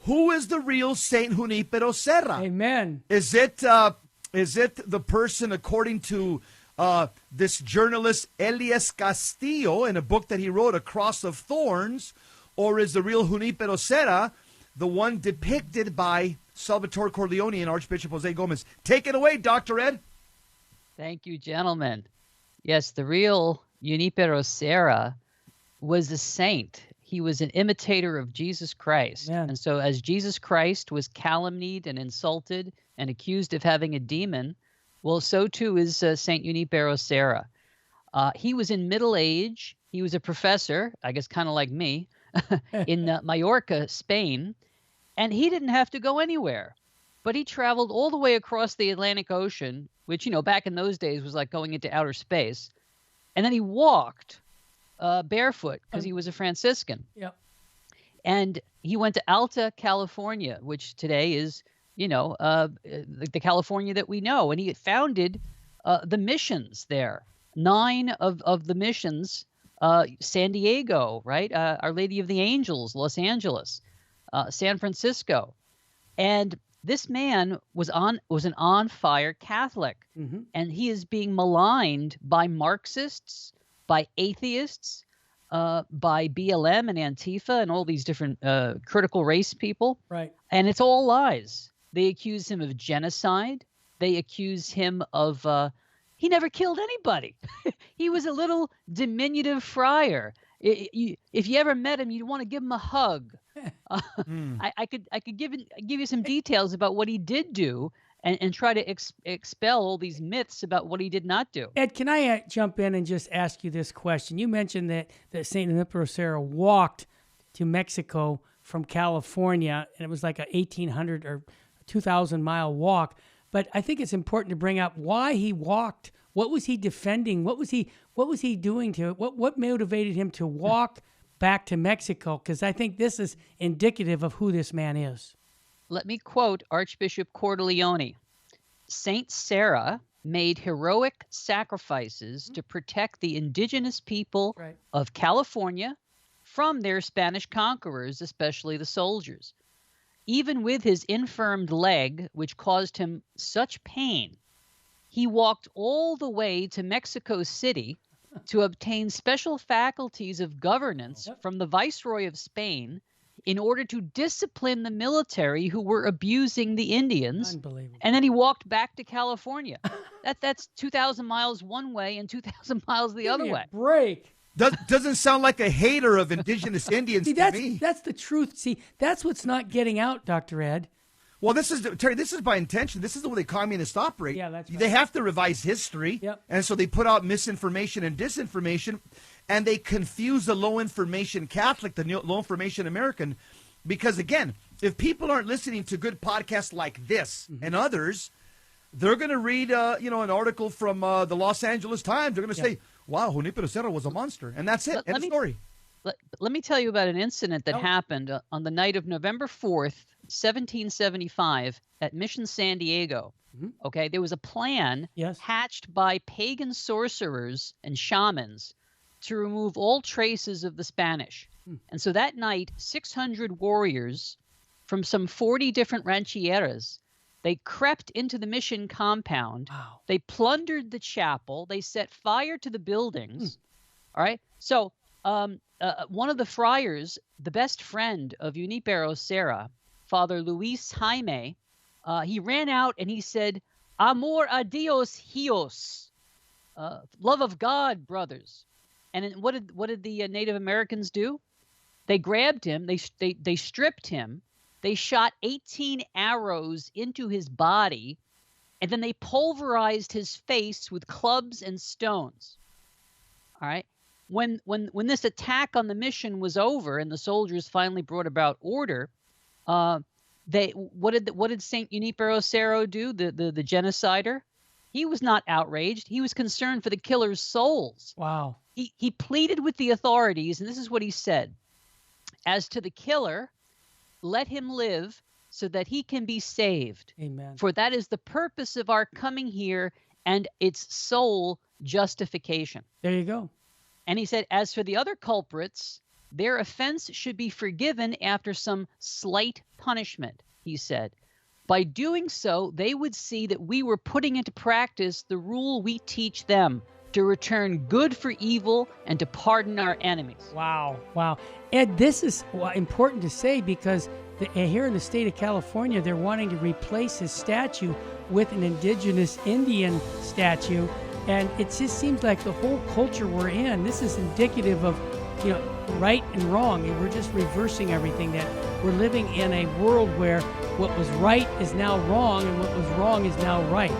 Who is the real Saint Junipero Serra? Amen. Is it the person, according to this journalist Elias Castillo in a book that he wrote, A Cross of Thorns, or is the real Junipero Serra the one depicted by Salvatore Corleone and Archbishop Jose Gomez? Take it away, Dr. Ed. Thank you, gentlemen. Yes, the real Junipero Serra was a saint. He was an imitator of Jesus Christ. Yeah. And so as Jesus Christ was calumnied and insulted and accused of having a demon, well, so too is Saint Junipero Serra. He was in middle age. He was a professor, I guess kind of like me, in Mallorca, Spain. And he didn't have to go anywhere. But he traveled all the way across the Atlantic Ocean, which, back in those days was like going into outer space. And then he walked barefoot because he was a Franciscan. Yep. And he went to Alta California, which today is, the California that we know. And he had founded the missions there. 9 of the missions, San Diego, right? Our Lady of the Angels, Los Angeles, San Francisco. And this man was an on-fire Catholic. Mm-hmm. And he is being maligned by Marxists, by atheists, by BLM and Antifa and all these different critical race people. Right. And it's all lies. They accuse him of genocide. They accuse him of he never killed anybody. He was a little diminutive friar. If you ever met him, you'd want to give him a hug. I could give you some details about what he did do and try to expel all these myths about what he did not do. Ed, can I jump in and just ask you this question? You mentioned that St. Junipero Serra walked to Mexico from California, and it was like a 1,800 or 2,000-mile walk. But I think it's important to bring up why he walked. What was he defending? What was he doing to it? What motivated him to walk back to Mexico? Because I think this is indicative of who this man is. Let me quote Archbishop Corleone. Saint Serra made heroic sacrifices to protect the indigenous people of California from their Spanish conquerors, especially the soldiers. Even with his infirmed leg, which caused him such pain, he walked all the way to Mexico City to obtain special faculties of governance from the Viceroy of Spain in order to discipline the military who were abusing the Indians. Unbelievable. And then he walked back to California. That's 2,000 miles one way and 2,000 miles the other way. Break. Doesn't sound like a hater of indigenous Indians to me. That's the truth. See, that's what's not getting out, Dr. Ed. Well, Terry, this is by intention. This is the way the communists operate. Yeah, that's right. They have to revise history. Yep. And so they put out misinformation and disinformation, and they confuse the low-information Catholic, the low-information American, because, again, if people aren't listening to good podcasts like this and others, they're going to read, an article from the Los Angeles Times. They're going to say, wow, Junipero Serra was a monster. And that's it. End of story. Let me tell you about an incident that happened on the night of November 4th, 1775 at Mission San Diego. Okay, there was a plan hatched by pagan sorcerers and shamans to remove all traces of the Spanish. And so that night, 600 warriors from some 40 different rancheras, they crept into the mission compound. Wow. They plundered the chapel. They set fire to the buildings. All right. So one of the friars, the best friend of Junipero Serra, Father Luis Jaime, he ran out and he said, "Amor a Dios, hijos," love of God, brothers. And what did the Native Americans do? They grabbed him. They stripped him. They shot 18 arrows into his body, and then they pulverized his face with clubs and stones. All right. When this attack on the mission was over and the soldiers finally brought about order, what did Saint Junipero Serra do? The genocider? He was not outraged. He was concerned for the killer's souls. Wow. He pleaded with the authorities, and this is what he said: "As to the killer, let him live so that he can be saved. Amen. For that is the purpose of our coming here and its sole justification." There you go. And he said, "As for the other culprits, Their offense should be forgiven after some slight punishment, he said. By doing so, they would see that we were putting into practice the rule we teach them, to return good for evil and to pardon our enemies. Wow, wow. Ed, this is important to say because here in the state of California, they're wanting to replace his statue with an indigenous Indian statue. And it just seems like the whole culture we're in, this is indicative of, right and wrong. And we're just reversing everything, that we're living in a world where what was right is now wrong and what was wrong is now right.